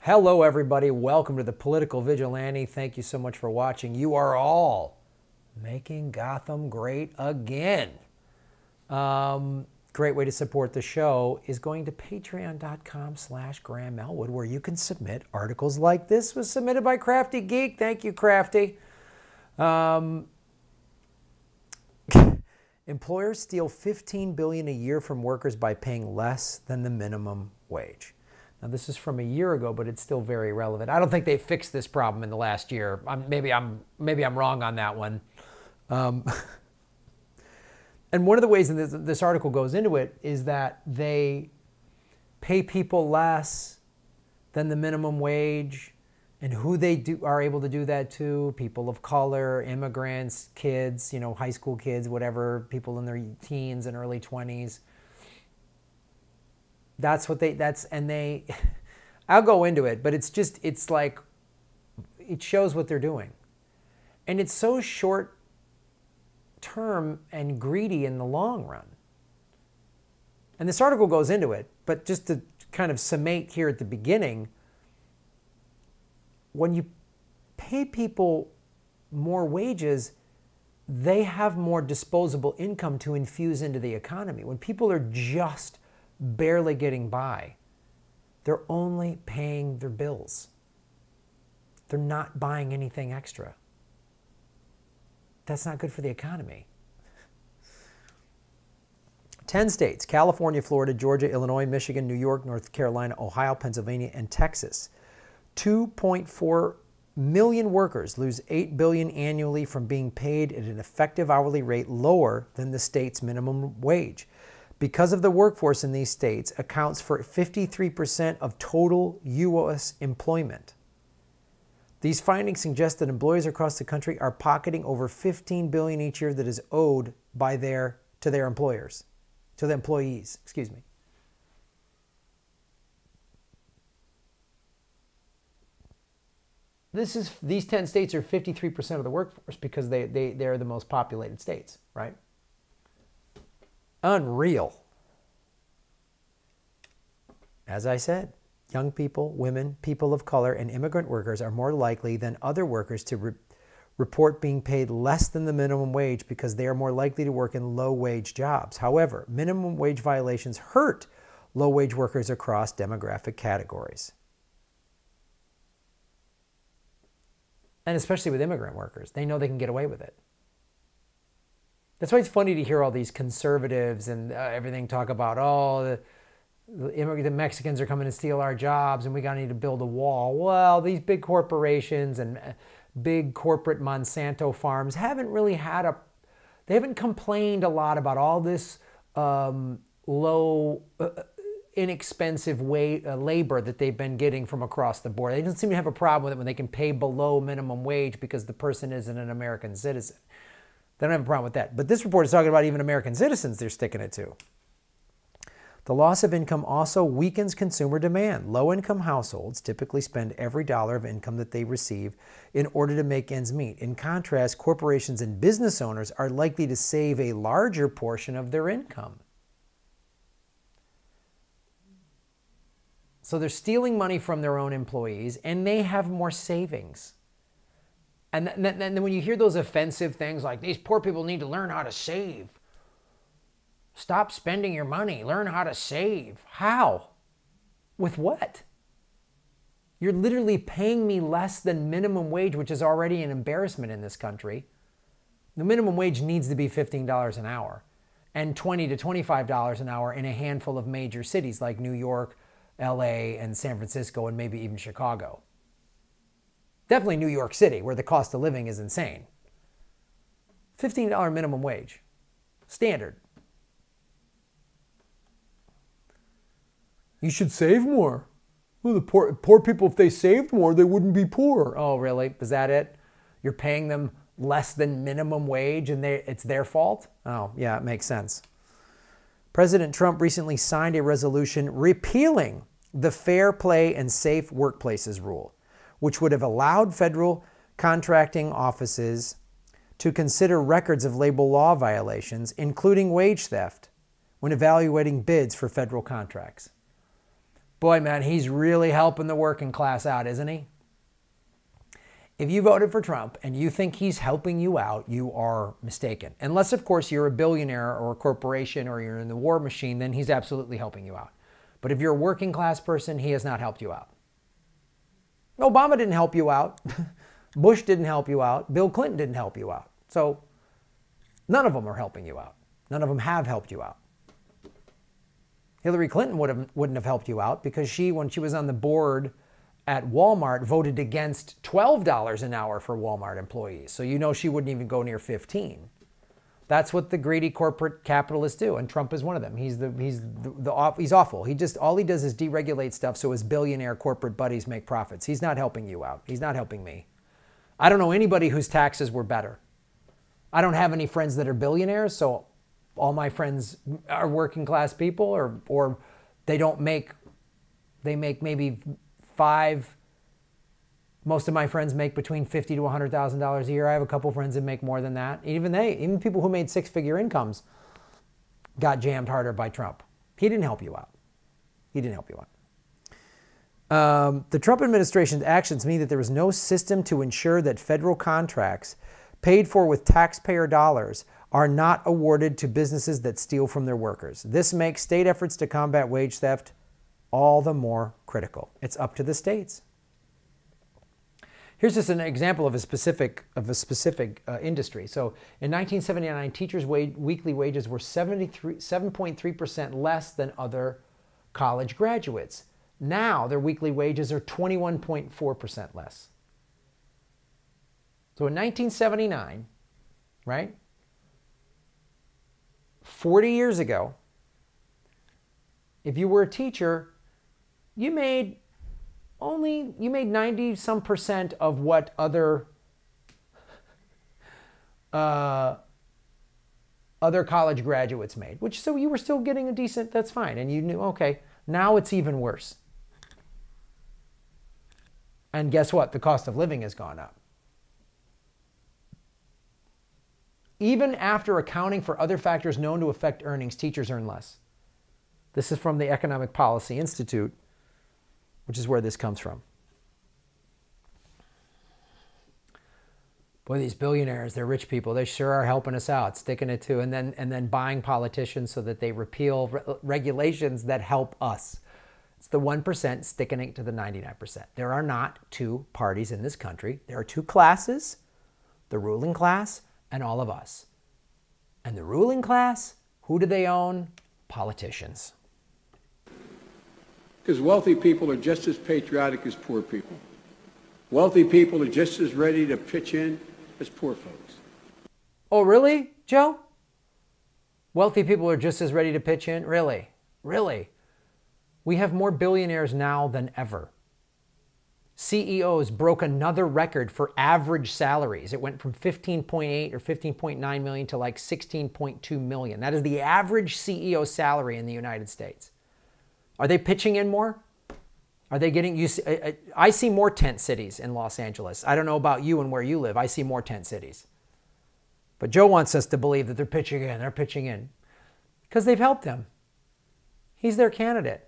Hello, everybody. Welcome to the Political Vigilante. Thank you so much for watching. You are all making Gotham great again. Great way to support the show is going to patreon.com/GrahamElwood, where you can submit articles like this was submitted by Crafty Geek. Thank you, Crafty. Employers steal $15 billion a year from workers by paying less than the minimum wage. Now, this is from a year ago, but it's still very relevant. I don't think they fixed this problem in the last year. Maybe I'm wrong on that one. And one of the ways that this article goes into it is that they pay people less than the minimum wage, and who they are able to do that to: people of color, immigrants, kids, high school kids, whatever, people in their teens and early 20s. I'll go into it, but it's like, it shows what they're doing. And it's so short term and greedy in the long run. And this article goes into it, but just to kind of summate here at the beginning, when you pay people more wages, they have more disposable income to infuse into the economy. When people are just barely getting by, they're only paying their bills. They're not buying anything extra. That's not good for the economy. 10 states: California, Florida, Georgia, Illinois, Michigan, New York, North Carolina, Ohio, Pennsylvania, and Texas. 2.4 million workers lose $8 billion annually from being paid at an effective hourly rate lower than the state's minimum wage. Because of the workforce in these states accounts for 53% of total U.S. employment. These findings suggest that employers across the country are pocketing over $15 billion each year that is owed by to the employees. Excuse me. These 10 states are 53% of the workforce because they're the most populated states, right? Unreal. As I said, young people, women, people of color, and immigrant workers are more likely than other workers to report being paid less than the minimum wage because they are more likely to work in low-wage jobs. However, minimum wage violations hurt low-wage workers across demographic categories. And especially with immigrant workers. They know they can get away with it. That's why it's funny to hear all these conservatives and everything talk about, the Mexicans are coming to steal our jobs and we need to build a wall. Well, these big corporations and big corporate Monsanto farms haven't really they haven't complained a lot about all this low, inexpensive labor that they've been getting from across the board. They don't seem to have a problem with it when they can pay below minimum wage because the person isn't an American citizen. They don't have a problem with that. But this report is talking about even American citizens they're sticking it to. The loss of income also weakens consumer demand. Low-income households typically spend every dollar of income that they receive in order to make ends meet. In contrast, corporations and business owners are likely to save a larger portion of their income. So they're stealing money from their own employees, and they have more savings. And then when you hear those offensive things like, these poor people need to learn how to save. Stop spending your money. Learn how to save. How? With what? You're literally paying me less than minimum wage, which is already an embarrassment in this country. The minimum wage needs to be $15 an hour and $20 to $25 an hour in a handful of major cities like New York, LA, and San Francisco, and maybe even Chicago. Definitely New York City, where the cost of living is insane. $15 minimum wage. Standard. You should save more. Well, the poor people, if they saved more, they wouldn't be poor. Oh, really? Is that it? You're paying them less than minimum wage and it's their fault? Oh, yeah, it makes sense. President Trump recently signed a resolution repealing the Fair Play and Safe Workplaces rule, which would have allowed federal contracting offices to consider records of labor law violations, including wage theft, when evaluating bids for federal contracts. Boy, man, he's really helping the working class out, isn't he? If you voted for Trump and you think he's helping you out, you are mistaken. Unless, of course, you're a billionaire or a corporation or you're in the war machine, then he's absolutely helping you out. But if you're a working class person, he has not helped you out. Obama didn't help you out. Bush didn't help you out. Bill Clinton didn't help you out. So none of them are helping you out. None of them have helped you out. Hillary Clinton wouldn't have helped you out because she, when she was on the board at Walmart, voted against $12 an hour for Walmart employees. So you know she wouldn't even go near 15. That's what the greedy corporate capitalists do, and Trump is one of them. He's awful. All he does is deregulate stuff so his billionaire corporate buddies make profits. He's not helping you out. He's not helping me. I don't know anybody whose taxes were better. I don't have any friends that are billionaires, so all my friends are working class people, or they make maybe most of my friends make between $50,000 to $100,000 a year. I have a couple friends that make more than that. Even people who made six-figure incomes got jammed harder by Trump. He didn't help you out. He didn't help you out. The Trump administration's actions mean that there is no system to ensure that federal contracts paid for with taxpayer dollars are not awarded to businesses that steal from their workers. This makes state efforts to combat wage theft all the more critical. It's up to the states. Here's just an example of a specific industry. So in 1979, teachers' weekly wages were 7.3% less than other college graduates. Now their weekly wages are 21.4% less. So in 1979, right? 40 years ago, if you were a teacher, you made 90-some% of what other college graduates made, so you were still getting a decent, that's fine. And you knew, okay, now it's even worse. And guess what? The cost of living has gone up. Even after accounting for other factors known to affect earnings, teachers earn less. This is from the Economic Policy Institute, which is where this comes from. Boy, these billionaires, they're rich people. They sure are helping us out, sticking it to, and then buying politicians so that they repeal regulations that help us. It's the 1% sticking it to the 99%. There are not two parties in this country. There are two classes, the ruling class and all of us. And the ruling class, who do they own? Politicians. Because wealthy people are just as patriotic as poor people. Wealthy people are just as ready to pitch in as poor folks. Oh, really, Joe? Wealthy people are just as ready to pitch in? Really? Really? We have more billionaires now than ever. CEOs broke another record for average salaries. It went from 15.8 or 15.9 million to like 16.2 million. That is the average CEO salary in the United States. Are they pitching in more? Are they getting, I see more tent cities in Los Angeles. I don't know about you and where you live. I see more tent cities. But Joe wants us to believe that they're pitching in. They're pitching in because they've helped him. He's their candidate.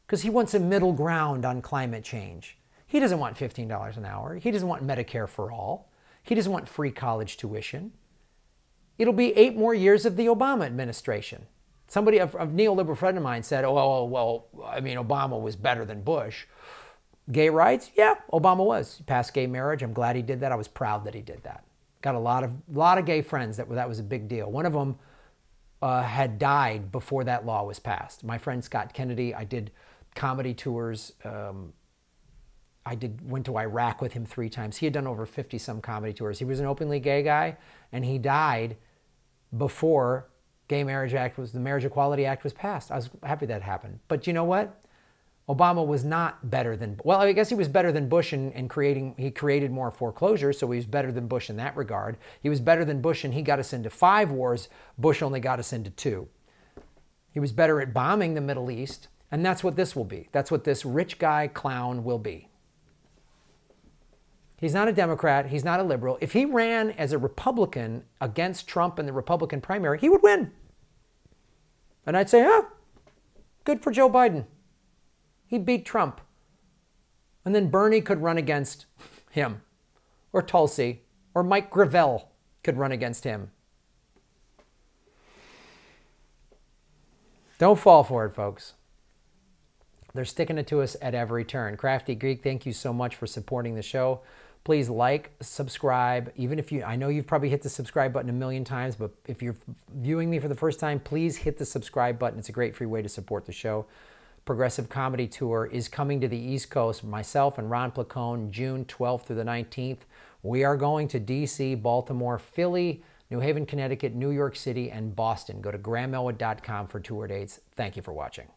Because he wants a middle ground on climate change. He doesn't want $15 an hour. He doesn't want Medicare for all. He doesn't want free college tuition. It'll be 8 more years of the Obama administration. Somebody, a neoliberal friend of mine said, oh, well, I mean, Obama was better than Bush. Gay rights? Yeah, Obama was. He passed gay marriage. I'm glad he did that. I was proud that he did that. Got a lot of gay friends that was a big deal. One of them had died before that law was passed. My friend Scott Kennedy, I did comedy tours. Went to Iraq with him 3 times. He had done over 50-some comedy tours. He was an openly gay guy, and he died before the Marriage Equality Act was passed. I was happy that happened. But you know what? Obama was not better than, well, I guess he was better than Bush in he created more foreclosures, so he was better than Bush in that regard. He was better than Bush, and he got us into 5 wars. Bush only got us into 2. He was better at bombing the Middle East. And that's what this will be. That's what this rich guy clown will be. He's not a Democrat. He's not a liberal. If he ran as a Republican against Trump in the Republican primary, he would win. And I'd say, good good for Joe Biden. He beat Trump. And then Bernie could run against him. Or Tulsi. Or Mike Gravel could run against him. Don't fall for it, folks. They're sticking it to us at every turn. Crafty Greek, thank you so much for supporting the show. Please like, subscribe. Even if I know you've probably hit the subscribe button a million times, but if you're viewing me for the first time, please hit the subscribe button. It's a great free way to support the show. Progressive Comedy Tour is coming to the East Coast. Myself and Ron Placone, June 12th through the 19th. We are going to D.C., Baltimore, Philly, New Haven, Connecticut, New York City, and Boston. Go to grahamelwood.com for tour dates. Thank you for watching.